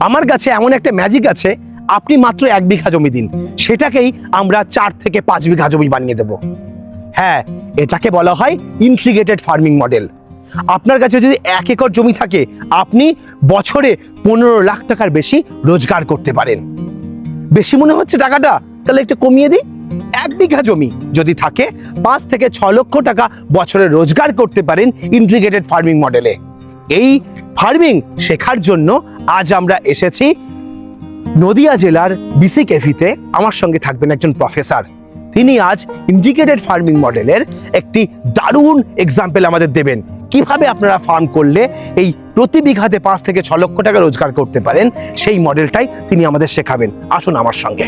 আমার কাছে এমন একটা ম্যাজিক আছে, আপনি মাত্র 1 বিঘা জমি দিন, সেটাকেই আমরা 4 থেকে 5 বিঘা জমি বানিয়ে দেব। হ্যাঁ, এটাকে বলা হয় ইন্টিগ্রেটেড ফার্মিং মডেল। আপনার কাছে যদি 1 একর জমি থাকে, আপনি বছরে 15 লাখ টাকার বেশি রোজগার করতে পারেন। বেশি মনে হচ্ছে টাকাটা? তাহলে একটু কমিয়ে দিই। 1 বিঘা জমি যদি থাকে, 5 থেকে 6 লক্ষ টাকা বছরে রোজগার করতে পারেন ইন্টিগ্রেটেড ফার্মিং মডেলে। এই ফার্মিং শেখার জন্য আজ আমরা এসেছি নদিয়া জেলার বিসি কেভিতে। আমার সঙ্গে থাকবেন একজন প্রফেসর। তিনি আজ ইন্টিগ্রেটেড ফার্মিং মডেলের একটি দারুণ এক্সাম্পল আমাদের দেবেন, কিভাবে আপনারা ফার্ম করলে এই প্রতি বিঘাতে 5 থেকে 6 লক্ষ টাকা রোজগার করতে পারেন। সেই মডেলটাই তিনি আমাদের শেখাবেন। আসুন আমার সঙ্গে।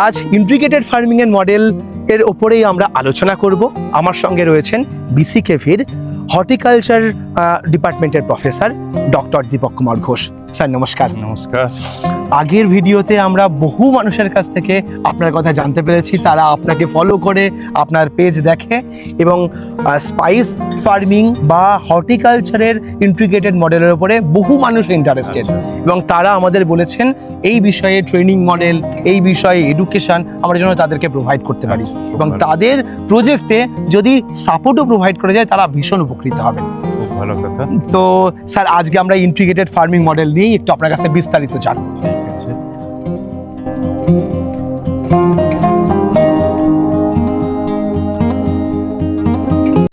আজ ইন্টিগ্রেটেড ফার্মিং এর মডেল এর উপরেই আমরা আলোচনা করব। আমার সঙ্গে রয়েছেন বিসি কেভির হর্টিকালচার ডিপার্টমেন্টের professor doctor Dipak Kumar Ghosh. Sir নমস্কার। নমস্কার। আগের ভিডিওতে আমরা বহু মানুষের কাছ থেকে আপনার কথা জানতে পেরেছি, তারা আপনাকে ফলো করে, আপনার পেজ দেখে এবং স্পাইস ফার্মিং বা হর্টিকালচারের ইন্টিগ্রেটেড মডেলের উপরে বহু মানুষ ইন্টারেস্টেড এবং তারা আমাদের বলেছেন এই বিষয়ে ট্রেনিং মডেল, এই বিষয়ে এডুকেশন আমরা যেন তাদেরকে প্রোভাইড করতে পারি এবং তাদের প্রজেক্টে যদি সাপোর্টও প্রোভাইড করা যায় তারা ভীষণ উপকৃত হবেন। ভালো কথা। তো স্যার, আজকে আমরা ইন্টিগ্রেটেড ফার্মিং মডেল নিয়ে একটু আপনার কাছে বিস্তারিত জানবো। ঠিক আছে।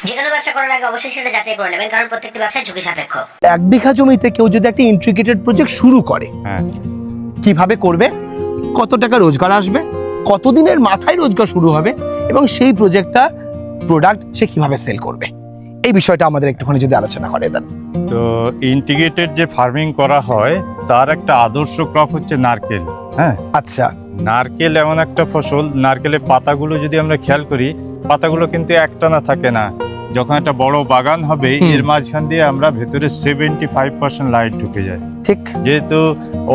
যেকোনো ব্যবসা করার আগে অবশ্যই সেটা যাচাই করে নেবেন, কারণ প্রত্যেকটি ব্যবসা ঝুঁকি সাপেক্ষ। 1 বিঘা জমিতে কেউ যদি একটা ইন্টিগ্রেটেড প্রজেক্ট শুরু করে, হ্যাঁ, কিভাবে করবে, কত টাকা রোজগার আসবে, কতদিনের মাথায় রোজগার শুরু হবে এবং সেই প্রজেক্টটা প্রোডাক্ট সে কিভাবে সেল করবে, এই বিষয়টা আমাদের একটুখানি যদি আলোচনা করে দেন। তো ইন্টিগ্রেটেড যে ফার্মিং করা হয় তার একটা আদর্শ ক্রপ হচ্ছে নারকেল। হ্যাঁ, আচ্ছা, নারকেল এমন একটা ফসল, নারকেলের পাতাগুলো যদি আমরা খেয়াল করি, পাতাগুলো কিন্তু একটানা থাকে না। যখন একটা বড় বাগান হবে, এর মাঝখান দিয়ে আমরা ভেতরে 75% লাইট ঢুকে যায়। ঠিক। যেহেতু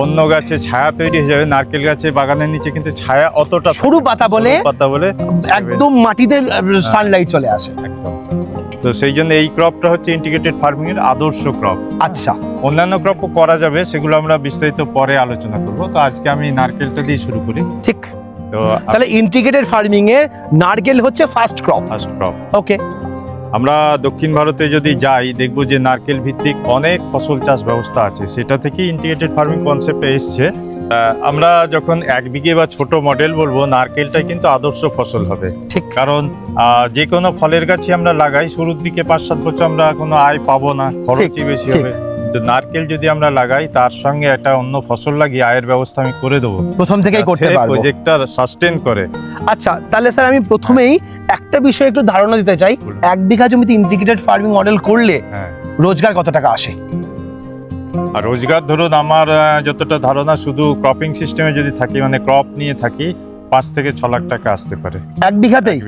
অন্য গাছে ছায়া তৈরি হয়ে যাবে, নারকেল গাছে বাগানের নিচে কিন্তু ছায়া অতটা সরু পাতা বলে একদম একদম মাটিতে সানলাইট চলে আসে। একদম। তো সেই জন্য এই ক্রপটা হচ্ছে ইন্টিগ্রেটেড ফার্মিং এর আদর্শ ক্রপ। আচ্ছা, অন্যান্য ক্রপও করা যাবে, সেগুলো আমরা বিস্তারিত পরে আলোচনা করব। তো আজকে আমি নারকেলটা দিয়ে শুরু করি। ঠিক। তো তাহলে ইন্টিগ্রেটেড ফার্মিং এ নারকেল হচ্ছে first crop. First crop. Okay. আমরা দক্ষিণ ভারতে যদি যাই, দেখবো যে নারকেল ভিত্তিক অনেক ফসল চাষ ব্যবস্থা আছে, সেটা থেকেই ইন্টিগ্রেটেড ফার্মিং কনসেপ্টে এসছে। আমরা যখন 1 বিঘে বা ছোট মডেল বলবো, নারকেলটাই কিন্তু আদর্শ ফসল হবে। ঠিক। কারণ যে কোনো ফলের গাছই আমরা লাগাই, শুরুর দিকে 5-7 বছর আমরা কোনো আয় পাবো না, খরচই বেশি হবে। তো নারকেল যদি আমরা লাগাই, তার সঙ্গে একটা অন্য ফসল লাগিয়ে আয়ের ব্যবস্থা আমি করে দেবো, প্রথম থেকেই করতে পারবো, প্রজেক্টটা সাস্টেন করে। আচ্ছা, তাহলে স্যার আমি প্রথমেই একটা বিষয় একটু ধারণা দিতে চাই। 1 বিঘা জমিতে ইন্টিগ্রেটেড ফার্মিং মডেল করলে রোজগার কত টাকা আসে? আর রোজগার ধরুন আমার যতটা ধারণা, শুধু ক্রপিং সিস্টেমে যদি থাকি, মানে ক্রপ নিয়ে থাকি, 5 থেকে 6 লাখ টাকা আসতে পারে 1 বিঘাতেই।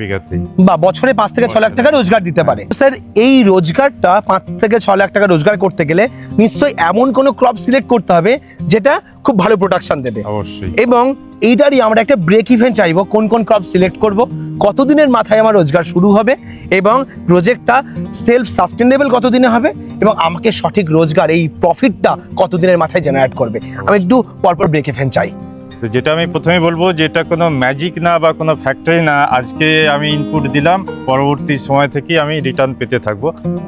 বা বছরে 5 থেকে 6 লাখ টাকা রোজগার দিতে পারে। স্যার, এই রোজগারটা 5 থেকে 6 লাখ টাকা রোজগার করতে গেলে নিশ্চয়ই এমন কোনো ক্রপ সিলেক্ট করতে হবে যেটা খুব ভালো প্রোডাকশন দেবে। অবশ্যই। এবং এইটারই আমরা একটা ব্রেক ইভেন চাইবো, কোন কোন ক্রপ সিলেক্ট করব, কতদিনের মাথায় আমার রোজগার শুরু হবে এবং প্রজেক্টটা সেলফ সাস্টেনেবল কতদিনে হবে এবং আমাকে সঠিক রোজগার, এই প্রফিটটা কতদিনের মাথায় জেনারেট করবে। আমি একটু পরপর ব্রেক ইভেন চাই। তো যেটা আমি প্রথমে বলবো, যেটা কোনো ম্যাজিক না বা কোনো ফ্যাক্টরি না, আজকে আমি ইনপুট দিলাম, পরবর্তী সময় থেকে আমি রিটার্ন পেতে থাকবো।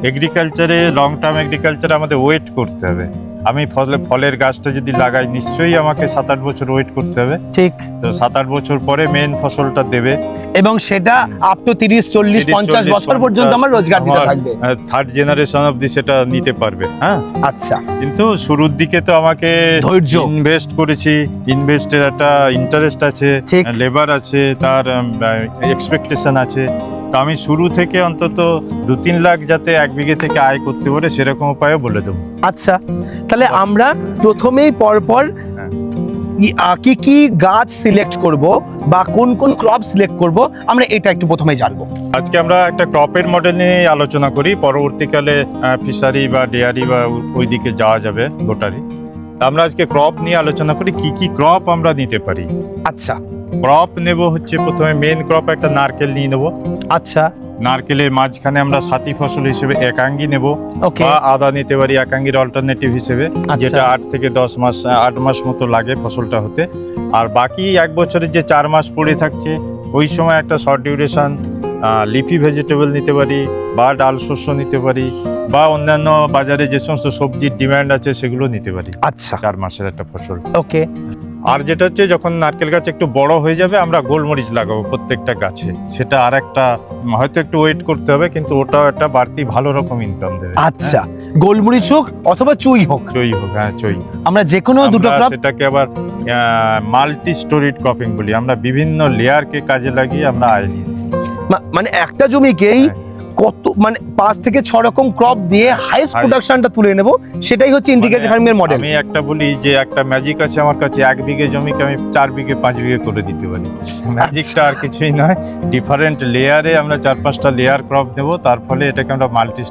এগ্রিকালচারে, লং টার্ম এগ্রিকালচারে আমাদের ওয়েট করতে হবে। আমি ফলের গাছটা যদি লাগাই, নিশ্চয়ই আমাকে 7-8 বছর ওয়েট করতে হবে। ঠিক। তো 7-8 বছর পরে মেন ফসলটা দেবে এবং সেটা আপ টু 30-40-50 বছর পর্যন্ত আমার রোজগার দিতে থাকবে। থার্ড জেনারেশন অবধি সেটা নিতে পারবে। হ্যাঁ, আচ্ছা। কিন্তু শুরুর দিকে তো আমাকে ধৈর্য, ইনভেস্ট করেছি, ইনভেস্টের একটা ইন্টারেস্ট আছে, লেবার আছে, তার এক্সপেকটেশন আছে। তো আমি শুরু থেকে অন্তত 2-3 লাখ যাতে 1 বিঘে থেকে আয় করতে পারে, সেরকম উপায়ও বলে দেবো। আচ্ছা, তাহলে আমরা প্রথমেই পরপর কি কি গাছ সিলেক্ট করব বা কোন কোন ক্রপ সিলেক্ট করব, আমরা এটা একটু প্রথমে জানবো। আজকে আমরা একটা ক্রপের মডেল নিয়ে আলোচনা করি, পরবর্তীকালে ফিশারি বা ডেয়ারি বা ওই দিকে যাওয়া যাবে, গোটারি। আমরা আজকে ক্রপ নিয়ে আলোচনা করি, কি কি ক্রপ আমরা নিতে পারি। আচ্ছা, ক্রপ নেব হচ্ছে প্রথমে মেন ক্রপ একটা নারকেল নিয়ে নেব। আচ্ছা। নারকেলের মাঝখানে আমরা সাথী ফসল হিসেবে একাঙ্গি নেব, ওকে বা আদা নিতে পারি একাঙ্গির অল্টারনেটিভ হিসেবে, যেটা 8 থেকে 10 মাস 8 মাস মতো লাগে ফসলটা হতে। আর বাকি এক বছরের যে 4 মাস পড়ে থাকছে ওই সময় একটা শর্ট ডিউরেশন লিফি ভেজিটেবল নিতে পারি, বা ডাল শস্য নিতে পারি, বা অন্যান্য বাজারে যে সমস্ত সবজির ডিমান্ড আছে সেগুলো নিতে পারি। আচ্ছা 4 মাসের একটা ফসল। ওকে আর যেটা হচ্ছে যখন নারকেল গাছ একটু বড় হয়ে যাবে আমরা গোলমরিচ লাগাবো প্রত্যেকটা গাছে। সেটা আর একটা হয়তো একটু ওয়েট করতে হবে, কিন্তু ওটাও একটা বাড়তি ভালো রকম ইনকাম দেবে। আচ্ছা গোলমরিচ হোক অথবা চুই হোক, চই হোক, হ্যাঁ চই। আমরা যে কোনো দুটো আমরা ক্রপ। সেটাকে আবার মাল্টি স্টোরিড ক্রপিং বলি, আমরা বিভিন্ন লেয়ারকে কাজে লাগিয়ে আমরা আয় নিই। মানে একটা জমিকেই কত মানে 5 থেকে 6 রকম ক্রপ দিয়ে হাইয়েস্ট High- প্রোডাকশনটা তুলে নেব, সেটাই হচ্ছে ইন্টিগ্রেটেড মানে ফার্মিং এর মডেল। আমি একটা বলি যে একটা ম্যাজিক আছে আমার কাছে, 1 বিঘে জমিকে আমি 4 বিঘে 5 বিঘে করে দিতে পারি। ম্যাজিকটা আর কিছুই নয়, ডিফারেন্ট লেয়ারে আমরা 4-5টা লেয়ার ক্রপ দেবো, তার ফলে এটাকে আমরা মাল্টি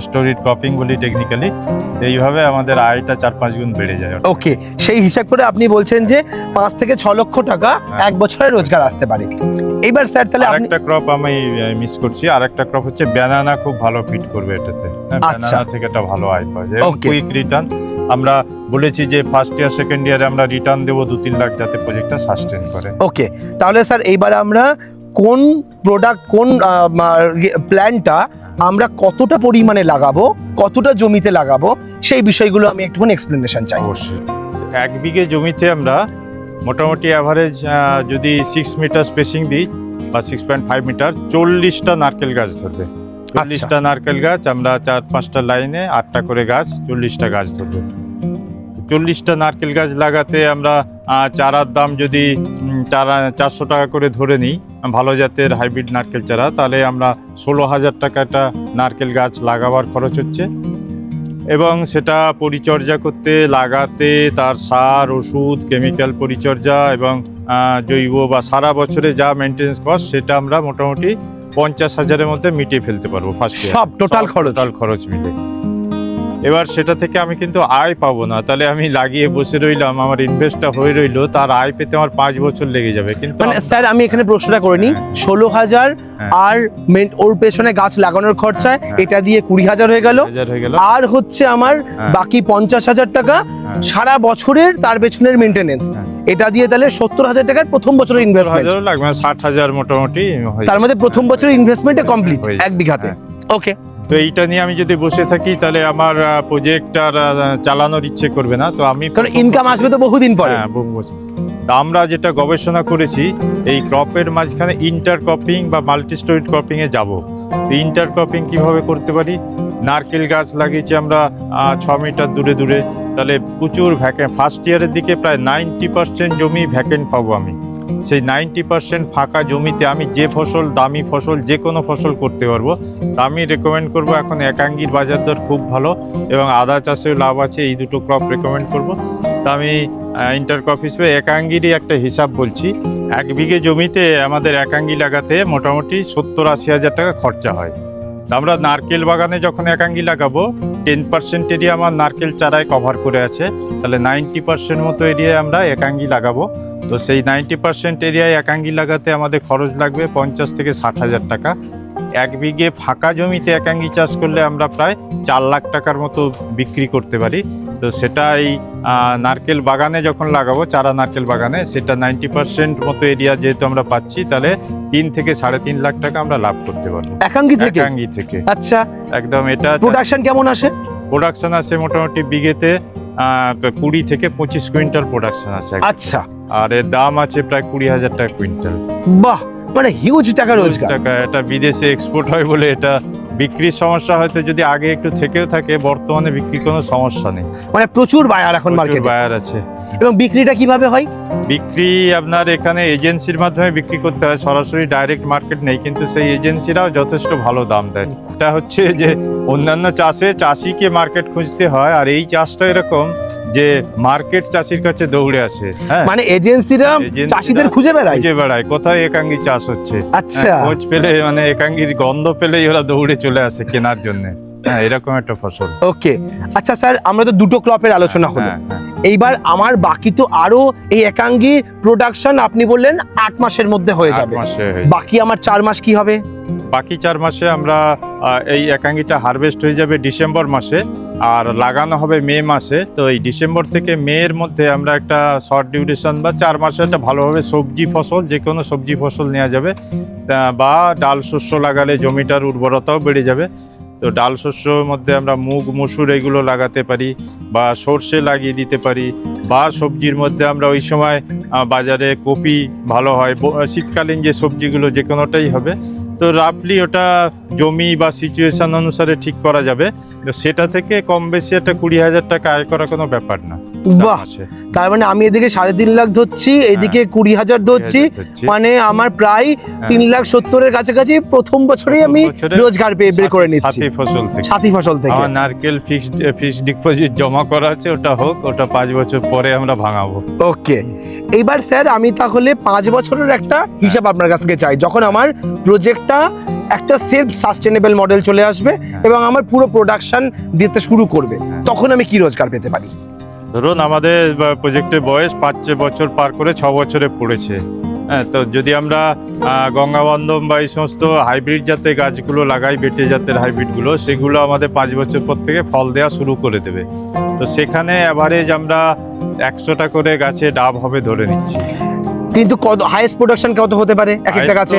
স্টোরিড ক্রপিং বলি টেকনিক্যালি। এইভাবে আমাদের আয়টা 4-5 গুণ বেড়ে যায়। ওকে, সেই হিসাব করে আপনি বলছেন যে 5 থেকে 6 লক্ষ টাকা হ্যাঁ। এক বছরে রোজগার আসতে পারে। এইবার স্যার তাহলে আপনি আরেকটা ক্রপ আমি মিস করছি, আরেকটা ক্রপ হচ্ছে ব্যানানা, খুব ভালো ফিট করবে এটাতে। আচ্ছা। ব্যানানা থেকে একটা ভালো আয় পাওয়া যায়, Okay. Quick return. আমরা বলেছি যে ফার্স্ট ইয়ার সেকেন্ড ইয়ারে আমরা রিটার্ন দেবো 2-3 লাখ, যাতে প্রজেক্টটা সাস্টেন করে। ওকে, তাহলে স্যার এইবার আমরা কোন প্রোডাক্ট কোন প্ল্যানটা আমরা কতটা পরিমাণে লাগাবো, কতটা জমিতে লাগাবো, সেই বিষয়গুলো আমি একটুখানি এক্সপ্লেনেশন চাই। অবশ্যই 1 বিঘে জমিতে আমরা মোটামুটি অ্যাভারেজ যদি 6 মিটার স্পেসিং দিই বা 6.5 মিটার, 40টা নারকেল গাছ ধরবে। 40টা নারকেল গাছ আমরা 4-5টা লাইনে 8টা করে গাছ, 40টা গাছ ধরবে। 40টা নারকেল গাছ লাগাতে আমরা চারার দাম যদি 400 টাকা করে ধরে নিই, ভালো জাতের হাইব্রিড নারকেল চারা, তাহলে আমরা 16,000 টাকা একটা নারকেল গাছ লাগাবার খরচ হচ্ছে। এবং সেটা পরিচর্যা করতে, লাগাতে, তার সার, ওষুধ, কেমিক্যাল পরিচর্যা এবং জৈব বা সারা বছরে যা মেনটেন্স কস্ট, সেটা আমরা মোটামুটি 50,000-এর মধ্যে মিটিয়ে ফেলতে পারবো ফার্স্ট ইয়ার। সব টোটাল খরচ মিলে। এবার সেটা থেকে আমি কিন্তু আয় পাবো না, তাহলে আমি লাগিয়ে বসে রইলাম, আমার ইনভেস্টটা হয়ে রইলো, তার আয় পেতে আমার 5 বছর লেগে যাবে। কিন্তু মানে স্যার আমি এখানে প্রশ্নটা করে নিই, 16,000 হ্যাঁ। আর ওর পেছনে গাছ লাগানোর খরচায় হ্যাঁ। এটা দিয়ে 20,000 হয়ে গেল, 10,000 হয়ে গেল। আর হচ্ছে আমার হ্যাঁ। বাকি 50,000 টাকা হ্যাঁ। সারা বছরের তার পেছনের মেনটেনেন্স, হ্যাঁ। এটা দিয়ে তাহলে 70,000 টাকার প্রথম বছরের ইনভেস্টমেন্ট, 10,000 লাগবে, 60,000 মোটামুটি হয়ে তার যাবে। মধ্যে প্রথম বছরের ইনভেস্টমেন্টে কমপ্লিট হয়ে যাবে। 1 বিঘাতে। হ্যাঁ। ওকে, তো এইটা নিয়ে আমি যদি বসে থাকি তাহলে আমার প্রজেক্ট আর চালানোর ইচ্ছে করবে না। তো আমি কারণ ইনকাম আসবে তো বহুদিন পরে। হ্যাঁ, বহু বছর। তা আমরা যেটা গবেষণা করেছি, এই ক্রপের মাঝখানে ইন্টার ক্রপিং বা মাল্টি স্টোরিড ক্রপিং এ যাব। ইন্টার ক্রপিং কিভাবে করতে পারি? নারকেল গাছ লাগিয়েছি আমরা 6 মিটার দূরে দূরে, তাহলে প্রচুর ভ্যাকেন্ট, ফার্স্ট ইয়ারের দিকে প্রায় 90% জমি ভ্যাকেন্ট পাবো আমি। সেই 90% ফাঁকা জমিতে আমি যে ফসল, দামি ফসল, যে কোনো ফসল করতে পারবো। তা আমি রেকমেন্ড করব, এখন একাঙ্গির বাজার দর খুব ভালো এবং আদা চাষেও লাভ আছে, এই দুটো ক্রপ রেকমেন্ড করব। তা আমি ইন্টার ক্রপ হিসেবে একাঙ্গিরই একটা হিসাব বলছি। 1 বিঘে জমিতে আমাদের একাঙ্গি লাগাতে মোটামুটি 70-80 হাজার টাকা খরচা হয়। তা আমরা নারকেল বাগানে যখন একাঙ্গি লাগাবো, 10% এরিয়া আমার নারকেল চারায় কভার করে আছে, তাহলে 90% মতো এরিয়ায় আমরা একাঙ্গি লাগাবো। তো সেই 90% এরিয়ায় একাঙ্গি লাগাতে আমাদের খরচ লাগবে 50 থেকে 60 হাজার টাকা। 1 বিঘে ফাঁকা জমিতে একাঙ্গি চাষ করলে আমরা প্রায় 4 লাখ টাকার মতো বিক্রি করতে পারি। তো সেটা এই নারকেল বাগানে যখন লাগাবো, চারা নারকেল বাগানে, সেটা 90% মতো এরিয়া যেহেতু আমরা পাচ্ছি, তাহলে 3 থেকে 3.5 লাখ টাকা আমরা লাভ করতে পারবো একাঙ্গি থেকে। একাঙ্গি থেকে। আচ্ছা, একদম। এটা প্রোডাকশন কেমন আসে? প্রোডাকশন আসে মোটামুটি বিঘেতে 20 থেকে 25 কুইন্টাল প্রোডাকশন আসে। আচ্ছা, আর এর দাম আছে প্রায় 20,000 টাকা কুইন্টাল। বাহ, মানে হিউজ টাকা রোজগার। টাকা। এটা বিদেশে এক্সপোর্ট হয় বলে এটা বিক্রির সমস্যা হয়তো যদি আগে একটু থেকেও থাকে, বর্তমানে বিক্রির কোনো সমস্যা নেই। মানে প্রচুর বায়ার এখন মার্কেটে। বায়ার আছে। এবং বিক্রিটা কিভাবে হয়? বিক্রি আপনার এখানে এজেন্সির মাধ্যমে বিক্রি করতে হয়, সরাসরি ডাইরেক্ট মার্কেট নেই, কিন্তু সেই এজেন্সিরাও যথেষ্ট ভালো দাম দেয়। এটা হচ্ছে যে অন্যান্য চাষে চাষিকে মার্কেট খুঁজতে হয়, আর এই চাষটা এরকম যে মার্কেট চাষির কাছে দৌড়ে আসে। হ্যাঁ, মানে এজেন্সিরা চাষিদের খুঁজে বেড়ায়, কোথায় একাঙ্গি চাষ হচ্ছে। আচ্ছা, খোঁজ পেলে, মানে একাঙ্গির গন্ধ পেলেই ওরা দৌড়ে চলে আসে কেনার জন্য। হ্যাঁ, এরকম একটা ফসল। ওকে। আচ্ছা স্যার, আমরা তো দুটো ক্রপের আলোচনা হলো, হ্যাঁ, হ্যাঁ। এইবার আমার বাকি তো আরো এই একাঙ্গি প্রোডাকশন আপনি বললেন 8 মাসের মধ্যে হয়ে 8 যাবে, মাসে হয়ে যাবে। বাকি আমার 4 মাস কি হবে? বাকি 4 মাসে আমরা এই একাঙ্গিটা হারভেস্ট হয়ে যাবে ডিসেম্বর মাসে, আর লাগানো হবে মে মাসে। তো এই ডিসেম্বর থেকে মে এর মধ্যে আমরা একটা শর্ট ডিউরেশন বা 4 মাসে একটা ভালোভাবে সবজি ফসল, যে কোনো সবজি ফসল নেওয়া যাবে, বা ডাল শস্য লাগালে জমিটার উর্বরতাও বেড়ে যাবে। তো ডাল শস্যর মধ্যে আমরা মুগ, মসুর এগুলো লাগাতে পারি, বা সর্ষে লাগিয়ে দিতে পারি, বা সবজির মধ্যে আমরা ওই সময় বাজারে কপি ভালো হয়, শীতকালীন যে সবজিগুলো যে কোনোটাই হবে। তো রাফলি ওটা জমি বা সিচুয়েশন অনুসারে ঠিক করা যাবে। তো সেটা থেকে কম বেশি একটা 20,000 টাকা আয় করা কোনো ব্যাপার না। বাহ, তার মানে আমি এদিকে 3.5 লাখ ধরছি, এদিকে 20,000 ধরছি, মানে আমার প্রায় 3,70,000-এর কাছাকাছি প্রথম বছরেই আমি রোজগার বের করে নিচ্ছি সাথী ফসল থেকে। আমার নারকেল ফিক্সড ডিপোজিট জমা করা আছে, ওটা হোক, ওটা 5 বছর পরে আমরা ভাঙাবো। ওকে, এইবার স্যার আমি তাহলে 5 বছরের একটা হিসাব আপনার কাছ থেকে চাই, যখন আমার প্রজেক্টটা একটা সেলফ সাস্টেনেবল মডেল চলে আসবে এবং আমার পুরো প্রোডাকশন দিতে শুরু করবে, তখন আমি কি রোজগার পেতে পারি? ধরুন আমাদের প্রজেক্টের বয়স 5 বছর পার করে 6 বছরে পড়েছে। হ্যাঁ, তো যদি আমরা গঙ্গাবন্ধম বা এই সমস্ত হাইব্রিড জাতের গাছগুলো লাগাই, বেটে জাতের হাইব্রিডগুলো, সেগুলো আমাদের 5 বছর পর থেকে ফল দেওয়া শুরু করে দেবে। তো সেখানে অ্যাভারেজ আমরা 100টা করে গাছে ডাব হবে ধরে নিচ্ছি। কিন্তু কত হাইয়েস্ট প্রোডাকশন কত হতে পারে এক একটা গাছে?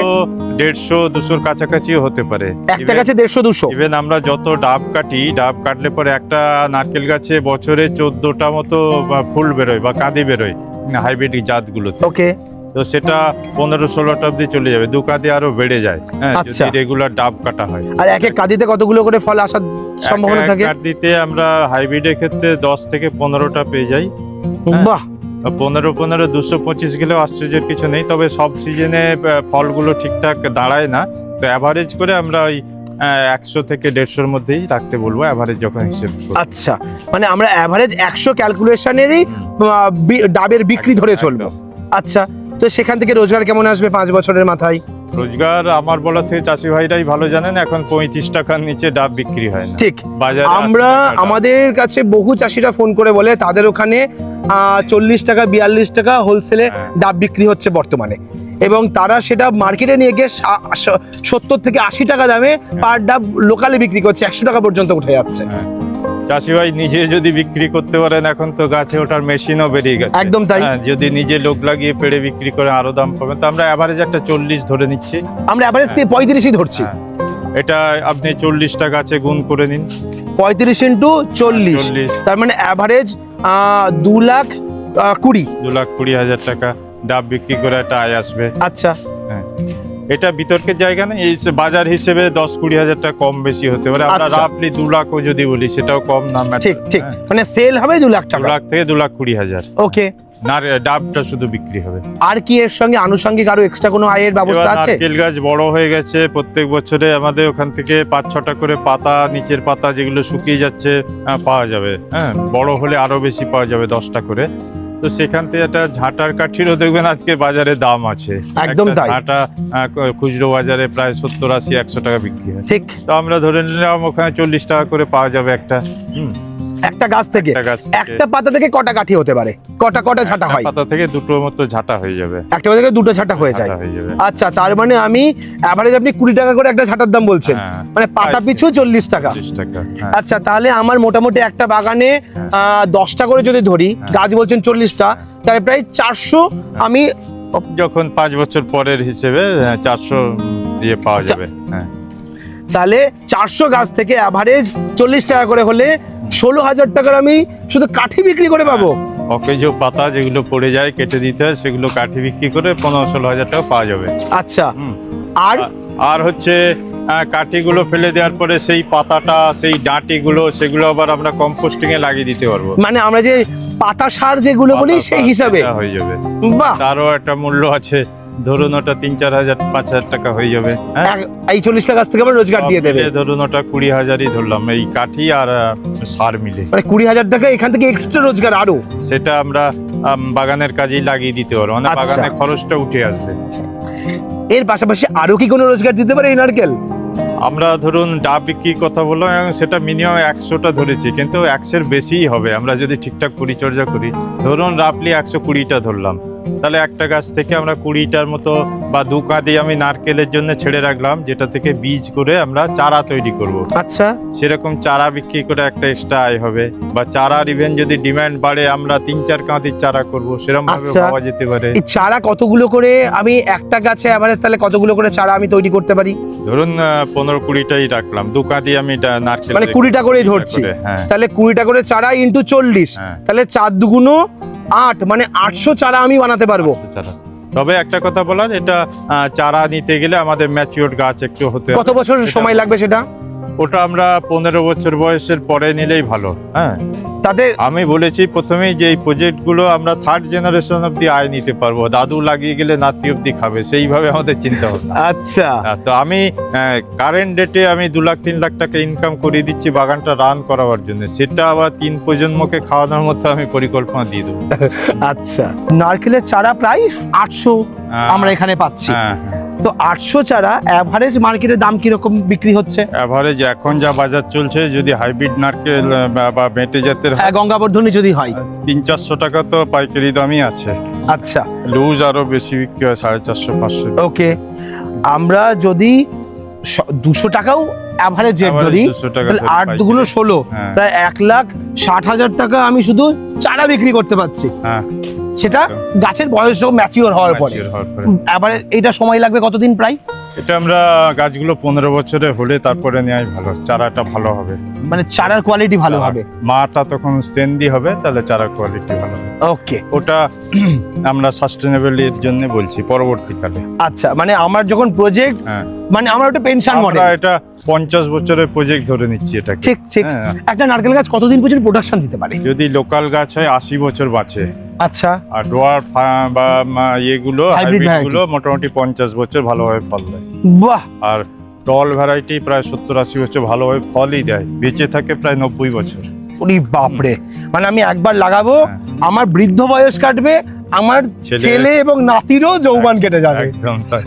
150-200 কাছাকাছিও হতে পারে। একটা গাছে 150-200? ইভেন আমরা যত ডাব কাটি, ডাব কাটলে পরে একটা নারকেল গাছে বছরে 14টা মতো ফুল বেরোয় বা কাঁদি বেরোয় হাইব্রিড জাতগুলোতে। ওকে, তো সেটা 15-16টা অবধি চলে যাবে, 2 কাঁদি আরো বেড়ে যায়। হ্যাঁ, আচ্ছা। যদি রেগুলার ডাব কাটা হয়। আর এক এক কাঁদিতে কতগুলো করে ফল আসার সম্ভাবনা থাকে? কাঁদিতে আমরা হাইব্রিডের ক্ষেত্রে 10 থেকে 15টা পেয়ে যাই। বাহ, 15 225 গেলেও আশ্চর্যের কিছু নেই। তবে সব সিজনে ফলগুলো ঠিকঠাক দাঁড়ায় না। তো অ্যাভারেজ করে আমরা ওই 100 থেকে 150-এর মধ্যেই রাখতে বলবো, অ্যাভারেজ যখন হিসেব করব। আচ্ছা, মানে আমরা অ্যাভারেজ 100 ক্যালকুলেশনেরই ডাবের বিক্রি ধরে চলবো। আচ্ছা, তো সেখান থেকে রোজগার কেমন আসবে 5 বছরের মাথায়? রোজগার আমার বলা থেকে চাষি ভাইরাই ভালো জানেন, এখন 35 টাকার নিচে ডাব বিক্রি হয় না ঠিক। বাজারে। আমরা আমাদের কাছে বহু চাষিরা ফোন করে বলে তাদের ওখানে 40 টাকা 42 টাকা হোলসেলে ডাব বিক্রি হচ্ছে বর্তমানে, এবং তারা সেটা মার্কেটে নিয়ে গিয়ে 70 থেকে 80 টাকা দামে পার ডাব লোকালে বিক্রি করছে, 100 টাকা পর্যন্ত উঠে যাচ্ছে। চাষি ভাই নিজে যদি বিক্রি করতে পারেন, এখন তো গাছে ওঠার মেশিনও বেরিয়ে গেছে। একদম তাই। যদি নিজে লোক লাগিয়ে পেড়ে বিক্রি করে আরো দাম পাবেন। তো আমরা অ্যাভারেজ একটা 40 ধরে নিচ্ছি। আমরা অ্যাভারেজ 35ই ধরছি। এটা আপনি 40টা গাছে গুণ করে নিন, 35 ইন্টু 40, তার মানে অ্যাভারেজ 2,20,000 টাকা ডাব বিক্রি করে একটা আয় আসবে। আচ্ছা, এটা বিতর্কের জায়গা নেই। এই বাজার হিসেবে 10-20,000 টাকা কম বেশি হতে পারে। আমরা রাফলি 2 লাখও যদি বলি, সেটাও কম না। ঠিক ঠিক, মানে সেল হবে 2 লাখ টাকা। 2 লাখ থেকে 2,20,000। ওকে, ডাবটা শুধু বিক্রি হবে। আর কি এর সঙ্গে আনুষঙ্গিক আরো এক্সট্রা কোনো আয়ের ব্যবস্থা আছে? নারকেল গাছ বড় হয়ে গেছে, প্রত্যেক বছরে আমাদের ওখান থেকে 5-6টা করে পাতা, নিচের পাতা যেগুলো শুকিয়ে যাচ্ছে পাওয়া যাবে। হ্যাঁ, বড় হলে আরো বেশি পাওয়া যাবে, 10টা করে। তো সেখান থেকে একটা ঝাঁটার কাঠিরও দেখবেন আজকে বাজারে দাম আছে। একদম তাই। ঝাঁটা খুচরো বাজারে প্রায় 70-80-100 টাকা বিক্রি হয়। ঠিক। তো আমরা ধরে নিলাম ওখানে 40 টাকা করে পাওয়া যাবে একটা গাছ থেকে। একটা পাতা থেকে কটা কাঠি হতে পারে? কটা ঝাঁটা হয়? পাতা থেকে 2টোর মতো ঝাঁটা হয়ে যাবে। একটা পাতা থেকে 2টো ঝাঁটা হয়ে যায়। আচ্ছা, তার মানে আমি এভারেজ আপনি 20 টাকা করে একটা ঝাঁটার দাম বলছেন, মানে পাতা পিছু 40 টাকা। আচ্ছা, তাহলে আমার মোটামুটি একটা বাগানে 10টা করে যদি ধরি, গাছ বলছেন 40টা, তাহলে প্রায় 400 আমি যখন 5 বছর পরের হিসেবে 400 দিয়ে পাওয়া যাবে। হ্যাঁ, তাহলে 400 গাছ থেকে অ্যাভারেজ 40 টাকা করে হলে 16,000 টাকার আমি শুধু কাঠি বিক্রি করে পাবো। অকেজ পাতা যেগুলো পড়ে যায় কেটে দিতে হয়, সেগুলো কাঠি বিক্রি করে 15-16,000 টাকা পাওয়া যাবে। আচ্ছা, আর হচ্ছে কাঠিগুলো ফেলে দেওয়ার পরে সেই পাতাটা, সেই ডাঁটিগুলো, সেগুলো আবার আমরা কম্পোস্টিং এ লাগিয়ে দিতে পারবো। মানে আমরা যে পাতা সার যেগুলো বলি সেই হিসাবে হয়ে যাবে। বাহ, তারও একটা মূল্য আছে। ধরুন ওটা 3-4,000-5,000 টাকা হয়ে যাবে। এই 40টা গাছ থেকে আমরা রোজগার দিয়ে দেবে। ধরুন ওটা 20,000ই ধরলাম, এই কাঠি আর সার মিলে। মানে 20,000 টাকা এখান থেকে এক্সট্রা রোজগার আরো। সেটা আমরা বাগানের কাজেই লাগিয়ে দিতে পারবো, মানে বাগানের খরচটা উঠে আসবে। এর পাশাপাশি আরো কি কোনো রোজগার দিতে পারে এই নারকেল? আমরা ধরুন ডাব বিক্রির কথা বললাম, এবং সেটা মিনিমাম 100টা ধরেছি, কিন্তু 100-এর বেশিই হবে আমরা যদি ঠিকঠাক পরিচর্যা করি। ধরুন রাফলি 120টা ধরলাম। তাহলে একটা গাছ থেকে আমরা 20টার মতো বা 2 কাঁদি আমি নারকেলের জন্য ছেড়ে রাখলাম, যেটা থেকে বীজ করে আমরা চারা তৈরি করব। আচ্ছা, সেরকম চারা বিক্রি করে একটা এক্সট্রা আয় হবে, বা চারার ইভেন যদি ডিমান্ড বাড়ে আমরা 3-4 কাঁদির চারা করব, সেরকম ভাবে আচ্ছা। পাওয়া যেতে পারে। এই চারা কতগুলো করে আমি একটা গাছে এভারেজ তাহলে কতগুলো করে চারা আমি তৈরি করতে পারি? ধরুন 15-20টাই রাখলাম, 2 কাঁদি আমি নারকেল মানে 20টা করেই ধরছি, হ্যাঁ তাহলে 20টা করে চারা ইন্টু 40, হ্যাঁ। তাহলে 4 দুগুণ 8, মানে 800 চারা আমি বানাতে পারবো। চারা। তবে একটা কথা বলার, এটা চারা নিতে গেলে আমাদের ম্যাচিওর গাছ একটু হতে কত বছর সময় লাগবে সেটা? ওটা আমরা 15 বছর বয়সের পরে নিলেই ভালো। হ্যাঁ, তাতে আমি বলেছি প্রথমেই যে এই প্রজেক্টগুলো আমরা 3rd জেনারেশন অব্দি আয় নিতে পারবো, দাদু লাগিয়ে গেলে নাতি অব্দি খাবে, সেইভাবে আমাদের চিন্তা ভাবনা। আচ্ছা, তো আমি কারেন্ট ডেটে আমি 2 লাখ 3 লাখ টাকা ইনকাম করিয়ে দিচ্ছি বাগানটা রান করাবার জন্য, সেটা আবার 3 প্রজন্মকে খাওয়ানোর মতো আমি পরিকল্পনা দিয়ে দেবো। আচ্ছা। নারকেলের চারা প্রায় 800 আমরা এখানে পাচ্ছি। হ্যাঁ, তো 800 চারা এভারেজ মার্কেটের দাম কিরকম বিক্রি হচ্ছে? এভারেজ এখন যা বাজার চলছে, যদি হাইব্রিড নারকেল বা বেঁটে জাতের হ্যাঁ, গঙ্গাবর্ধনী যদি হয় 300-400 টাকা তো পাইকারি দামই আছে। আচ্ছা, লুজ আরো বেশি বিক্রি হয় 450-500। ওকে। আমরা যদি 200 টাকাও এভারেজ রেট ধরি, 200 টাকা তাহলে ধরি 8 দুগুণ 16, হ্যাঁ। প্রায় 1,60,000 টাকা আমি শুধু চারা বিক্রি করতে পারছি। হ্যাঁ, সেটা গাছের বয়স ম্যাচিওর হওয়ার পরে। mature হওয়ার পরে। এবারে এটা সময় লাগবে কতদিন প্রায়? এটা আমরা গাছগুলো 15 বছরে হলে তারপরে নেওয়াই ভালো, চারাটা ভালো হবে, মানে চারার কোয়ালিটি ভালো হবে। মাটা তখন স্ট্রেন্দি হবে, তাহলে চারার কোয়ালিটি ভালো হবে। ওকে, ওটা আমরা সাস্টেনেবল এর জন্য বলছি পরবর্তীকালে। আচ্ছা, মানে আমার যখন প্রজেক্ট, হ্যাঁ, মানে আমার একটা পেনশন মডেল। আমরা এটা 50 বছরের প্রজেক্ট ধরে নিচ্ছি এটাকে। ঠিক ঠিক। হ্যাঁ। একটা নারকেল গাছ কতদিন পর্যন্ত প্রোডাকশন দিতে পারে? যদি লোকাল গাছ হয় 80 বছর বাঁচে, আচ্ছা, আর ডোয়ার্ফ বা ইয়েগুলো Hybrid হাইব্রিড গুলো মোটামুটি 50 বছর ভালোভাবে ফল দেয়। বাহ, আর টল ভ্যারাইটি প্রায় 70-80 বছর ভালোভাবে ফলই দেয়, বেঁচে থাকে প্রায় 90 বছর। ওরে বাপরে, মানে আমি একবার লাগাবো, হ্যাঁ। আমার বৃদ্ধ বয়স কাটবে, আমার ছেলে এবং নাতিরও যৌবন কেটে যাবে। একদম তাই।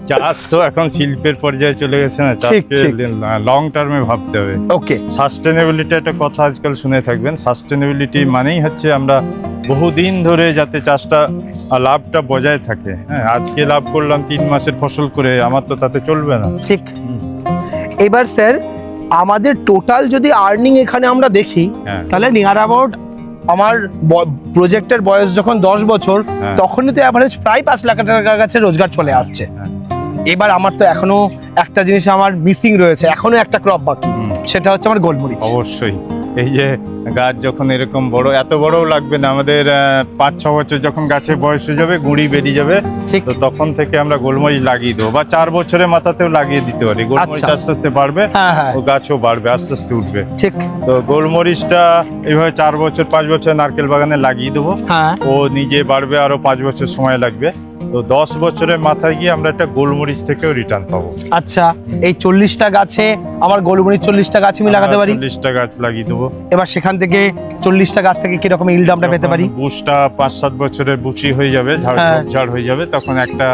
চাষ তো এখন শিল্পের পর্যায়ে চলে গেছে না, ঠিক, চাষকে ঠিক। লং টার্মে ভাবতে হবে। ওকে, সাস্টেনেবিলিটি একটা কথা আজকাল শুনে থাকবেন, সাস্টেনেবিলিটি মানেই হচ্ছে আমরা বহুদিন ধরে যাতে চাষটা লাভটা বজায় থাকে। হ্যাঁ, আজকে লাভ করলাম 3 মাসের ফসল করে, আমার তো তাতে চলবে না। ঠিক। এবার স্যার, আমাদের টোটাল যদি আর্নিং এখানে আমরা দেখি, হ্যাঁ, তাহলে নিয়ার অ্যাবাউট আমার প্রজেক্টের বয়স যখন 10 বছর, হ্যাঁ। তখনই তো অ্যাভারেজ প্রায় 5 লাখ টাকার কাছে রোজগার চলে আসছে। হ্যাঁ। এবার আমার তো এখনো একটা জিনিস আমার মিসিং রয়েছে, এখনো একটা ক্রপ বাকি, হুম। সেটা হচ্ছে আমার গোলমরিচ। অবশ্যই। এই যে গাছ যখন এরকম বড়, এত বড়ও লাগবে না আমাদের, 5-6 বছর যখন গাছের বয়স হয়ে যাবে, গুঁড়ি বেরিয়ে যাবে, ঠিক। তো তখন থেকে আমরা গোলমরিচ লাগিয়ে দেবো, বা 4 বছরের মাথাতেও লাগিয়ে দিতে পারি। গোলমরিচ আচ্ছা। আস্তে আস্তে বাড়বে, হ্যাঁ হ্যাঁ, ও গাছও বাড়বে, আস্তে আস্তে উঠবে। ঠিক। তো গোলমরিচটা এইভাবে 4 বছর 5 বছর নারকেল বাগানে লাগিয়ে দেবো, হ্যাঁ, ও নিজে বাড়বে, আরো 5 বছর সময় লাগবে। তো 10 বছরের মাথায় গিয়ে আমরা একটা গোলমরিচ থেকেও রিটার্ন পাবো। আচ্ছা, এই 40টা গাছে আমার গোলমরিচ 40টা গাছ আমি লাগাতে পারি। 40টা গাছ লাগিয়ে দেবো। এবার সেখান থেকে 40টা গাছ থেকে কিরকম ইল্ড আমরা পেতে পারি? বুশটা 5-7 বছরের বুশি হয়ে যাবে, হ্যাঁ। ঝাড় হয়ে যাবে, তখন একটা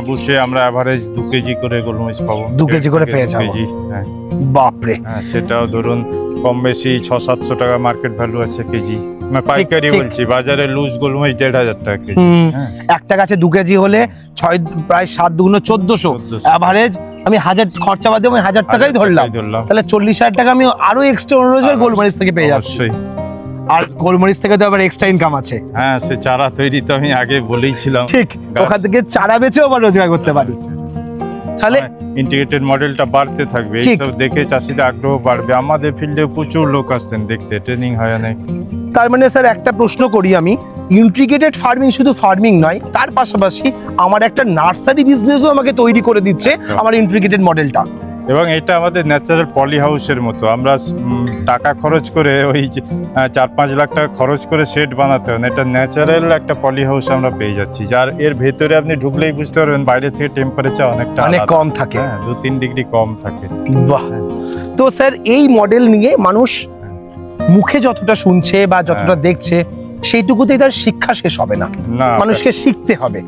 বুশে আমরা এভারেজ 2 কেজি করে গোলমরিচ পাবো। 2 কেজি করে পেয়ে 2 যাবো। কেজি, হ্যাঁ। বাপরে, হ্যাঁ, সেটাও ধরুন কম বেশি 600-700 টাকা মার্কেট ভ্যালু আছে কেজি। আমি পাইকারি ঠিক। বলছি, বাজারে লুজ গোলমরিচ 1,500 টাকা কেজি। হুম, হ্যাঁ। একটা গাছে 2 কেজি হলে 6 প্রায় 7 দুগুণ 1400, 1400 এভারেজ আমি 1000 খরচা বাদে আমি 1000 টাকাই ধরলাম, তাহলে 40,000 টাকা আমি আরো এক্সট্রা রোজগার গোলমরিচ থেকে পেয়ে যাচ্ছি। অবশ্যই। আর গোলমরিচ থেকে তো আবার এক্সট্রা ইনকাম আছে। হ্যাঁ, সে চারা তৈরি তো আমি আগে বলেইছিলাম। ঠিক, গাছ। ওখান থেকে চারা বেচেও আবার রোজগার করতে পারি। তাহলে ইন্টিগ্রেটেড মডেলটা বাড়তে থাকবে, ঠিক। এইসব দেখে চাষিদের আগ্রহ বাড়বে। আমাদের ফিল্ডে প্রচুর লোক আসতেন দেখতে, ট্রেনিং হয় অনেক। তার মানে স্যার একটা প্রশ্ন করি আমি, ইন্টিগ্রেটেড ফার্মিং শুধু ফার্মিং নয়, তার পাশাপাশি আমার একটা নার্সারি বিজনেসও আমাকে তৈরি করে দিচ্ছে আমার ইন্টিগ্রেটেড মডেলটা। এবং এটা আমাদের ন্যাচারাল পলি হাউসের মতো, আমরা টাকা খরচ করে ওই 4-5 লাখ টাকা খরচ করে শেড বানাতে হয় না, এটা ন্যাচারাল একটা পলি হাউস আমরা পেয়ে যাচ্ছি, যার এর ভেতরে আপনি ঢুকলেই বুঝতে পারবেন বাইরে থেকে টেম্পারেচার অনেকটা অনেক আলাদা। কম থাকে। হ্যাঁ, 2-3 ডিগ্রি কম থাকে। বাহ, তো স্যার এই মডেল নিয়ে মানুষ মুখে যতটা শুনছে বা যতটা দেখছে, সেইটুকুতেই তার শিক্ষা শেষ হবে না, না, মানুষকে শিখতে হবে।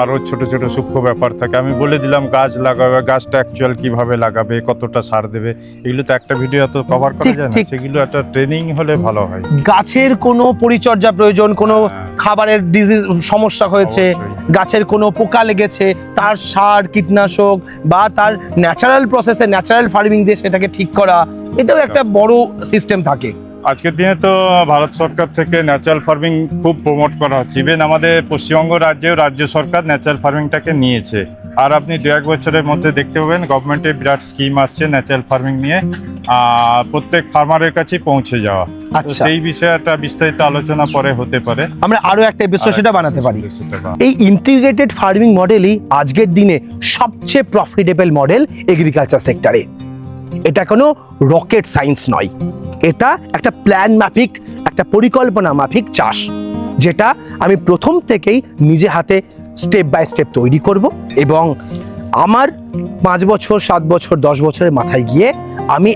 আরো ছোট ছোট সূক্ষ্ম ব্যাপার থাকে। আমি বলে দিলাম গাছ লাগাবে, গাছটা অ্যাকচুয়াল কিভাবে লাগাবে, কতটা সার দেবে, এগুলো তো একটা ভিডিও তো কভার করা ঠিক, যায় না, ঠিক। সেগুলো একটা ট্রেনিং হলে ভালো হয়। গাছের কোনো পরিচর্যা প্রয়োজন, কোনো হ্যাঁ। খাবারের ডিজিজ সমস্যা হয়েছে, অবশ্যই। গাছের কোনো পোকা লেগেছে, তার সার কীটনাশক বা তার ন্যাচারাল প্রসেসে ন্যাচারাল ফার্মিং দিয়ে সেটাকে ঠিক করা, এটাও একটা বড় সিস্টেম থাকে। আজকের দিনে তো ভারত সরকার থেকে ন্যাচারাল ফার্মিং খুব প্রমোট করা হচ্ছে। ইভেন আমাদের পশ্চিমবঙ্গ রাজ্যেও রাজ্য সরকার ন্যাচারাল ফার্মিংটাকে নিয়েছে। আর আপনি 2-1 বছরের মধ্যে দেখতে পাবেন গভর্নমেন্টের বিরাট স্কিম আসছে ন্যাচারাল ফার্মিং নিয়ে, প্রত্যেক ফার্মারের কাছে পৌঁছে যাওয়া। তো আচ্ছা, সেই বিষয়টা বিস্তারিত আলোচনা পরে হতে পারে, আমরা আরো একটা এপিসোড সেটা বানাতে পারি। সেটা বানাতে। এই ইন্টিগ্রেটেড ফার্মিং মডেলই আজকের দিনে সবচেয়ে প্রফিটেবল মডেল এগ্রিকালচার সেক্টরে। এটা কোনো রকেট সায়েন্স নয়, এটা একটা প্ল্যান মাফিক, একটা পরিকল্পনা মাফিক চাষ, যেটা আমি প্রথম থেকেই নিজে হাতে স্টেপ বাই স্টেপ তৈরি করব এবং আমার 5 বছর 7 বছর 10 বছরের মাথায় গিয়ে আমি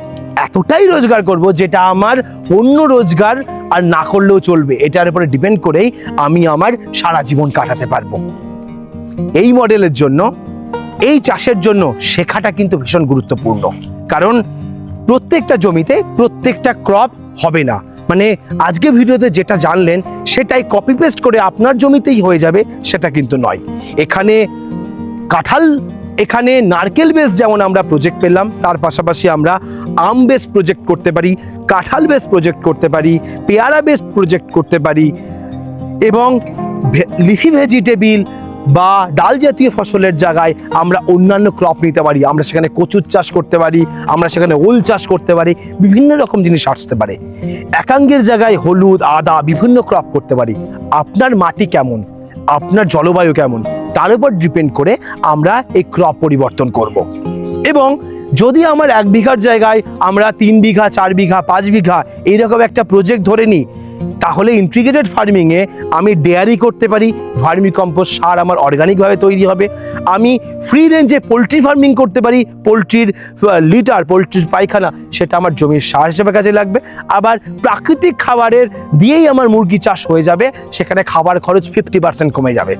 এতটাই রোজগার করব যেটা আমার অন্য রোজগার আর না করলেও চলবে। এটার উপরে ডিপেন্ড করেই আমি আমার সারা জীবন কাটাতে পারবো। এই মডেলের জন্য, এই চাষের জন্য শেখাটা কিন্তু ভীষণ গুরুত্বপূর্ণ, কারণ প্রত্যেকটা জমিতে প্রত্যেকটা ক্রপ হবে না। মানে আজকে ভিডিওতে যেটা জানলেন সেটাই কপি পেস্ট করে আপনার জমিতেই হয়ে যাবে সেটা কিন্তু নয়। এখানে কাঁঠাল, এখানে নারকেল বেস যেমন আমরা প্রজেক্ট পেলাম, তার পাশাপাশি আমরা আম বেস প্রজেক্ট করতে পারি, কাঁঠাল বেস প্রজেক্ট করতে পারি, পেয়ারা বেস প্রজেক্ট করতে পারি এবং লিফি ভেজিটেবিল বা ডাল জাতীয় ফসলের জায়গায় আমরা অন্যান্য ক্রপ নিতে পারি। আমরা সেখানে কচুর চাষ করতে পারি, আমরা সেখানে ওল চাষ করতে পারি, বিভিন্ন রকম জিনিস আসতে পারে। একাঙ্গের জায়গায় হলুদ, আদা, বিভিন্ন ক্রপ করতে পারি। আপনার মাটি কেমন, আপনার জলবায়ু কেমন, তার উপর ডিপেন্ড করে আমরা এই ক্রপ পরিবর্তন করব। এবং যদি আমার 1 বিঘার জায়গায় আমরা 3 বিঘা, 4 বিঘা, 5 বিঘা এইরকম একটা প্রজেক্ট ধরে নিই, তাহলে ইন্টিগ্রেটেড ফার্মিংয়ে আমি ডেয়ারি করতে পারি, ভার্মি কম্পোস্ট সার আমার অর্গানিকভাবে তৈরি হবে। আমি ফ্রি রেঞ্জে পোলট্রি ফার্মিং করতে পারি, পোলট্রির লিটার, পোলট্রির পায়খানা সেটা আমার জমির সার হিসেবে কাজে লাগবে। আবার প্রাকৃতিক খাবারের দিয়েই আমার মুরগি চাষ হয়ে যাবে, সেখানে খাবার খরচ 50% কমে যাবে।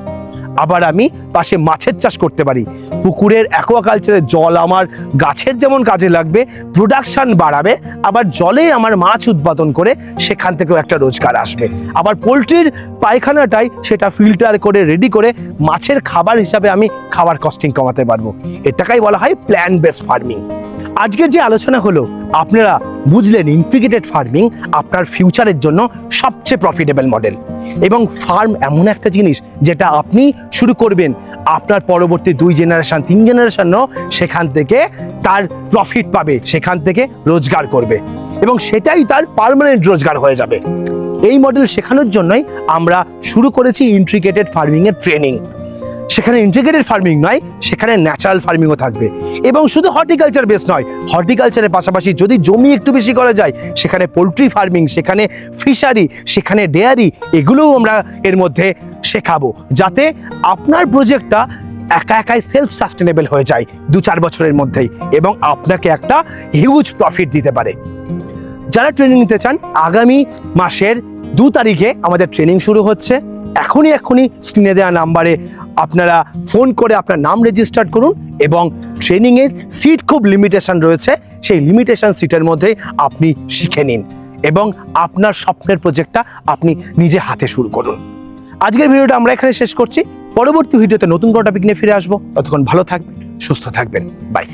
আবার আমি পাশে মাছের চাষ করতে পারি, পুকুরের অ্যাকোয়াকালচারের জল আমার গাছের যেমন কাজে লাগবে, প্রোডাকশন বাড়াবে, আবার জলে আমার মাছ উৎপাদন করে সেখান থেকেও একটা রোজগার আসবে। আবার পোলট্রির পায়খানাটাই সেটা ফিল্টার করে রেডি করে মাছের খাবার হিসাবে আমি খাবার কস্টিং কমাতে পারবো। এটাকেই বলা হয় প্ল্যান বেস ফার্মিং। আজকের যে আলোচনা হলো, আপনারা বুঝলেন ইন্টিগ্রেটেড ফার্মিং আপনার ফিউচারের জন্য সবচেয়ে প্রফিটেবল মডেল। এবং ফার্ম এমন একটা জিনিস যেটা আপনি শুরু করবেন, আপনার পরবর্তী 2 জেনারেশন 3 জেনারেশনও সেখান থেকে তার প্রফিট পাবে, সেখান থেকে রোজগার করবে এবং সেটাই তার পার্মানেন্ট রোজগার হয়ে যাবে। এই মডেল শেখানোর জন্যই আমরা শুরু করেছি ইন্টিগ্রেটেড ফার্মিংয়ের ট্রেনিং। সেখানে ইন্টিগ্রেটেড ফার্মিং নয়, সেখানে ন্যাচারাল ফার্মিংও থাকবে এবং শুধু হর্টিকালচার বেস নয়, হর্টিকালচারের পাশাপাশি যদি জমি একটু বেশি করা যায় সেখানে পোলট্রি ফার্মিং, সেখানে ফিশারি, সেখানে ডেয়ারি, এগুলোও আমরা এর মধ্যে শেখাবো, যাতে আপনার প্রজেক্টটা একা একাই সেলফ সাস্টেনেবল হয়ে যায় 2-4 বছরের মধ্যেই এবং আপনাকে একটা হিউজ প্রফিট দিতে পারে। যারা ট্রেনিং নিতে চান, আগামী মাসের 2 তারিখে আমাদের ট্রেনিং শুরু হচ্ছে। এখনই স্ক্রিনে দেওয়া নাম্বারে আপনারা ফোন করে আপনার নাম রেজিস্টার করুন এবং ট্রেনিংয়ের সিট খুব লিমিটেশন রয়েছে, সেই লিমিটেশন সিটের মধ্যে আপনি শিখে নিন এবং আপনার স্বপ্নের প্রজেক্টটা আপনি নিজে হাতে শুরু করুন। আজকের ভিডিওটা আমরা এখানে শেষ করছি। পরবর্তী ভিডিওতে নতুন কোনো টপিক নিয়ে ফিরে আসবো। ততক্ষণ ভালো থাকবেন, সুস্থ থাকবেন, বাই।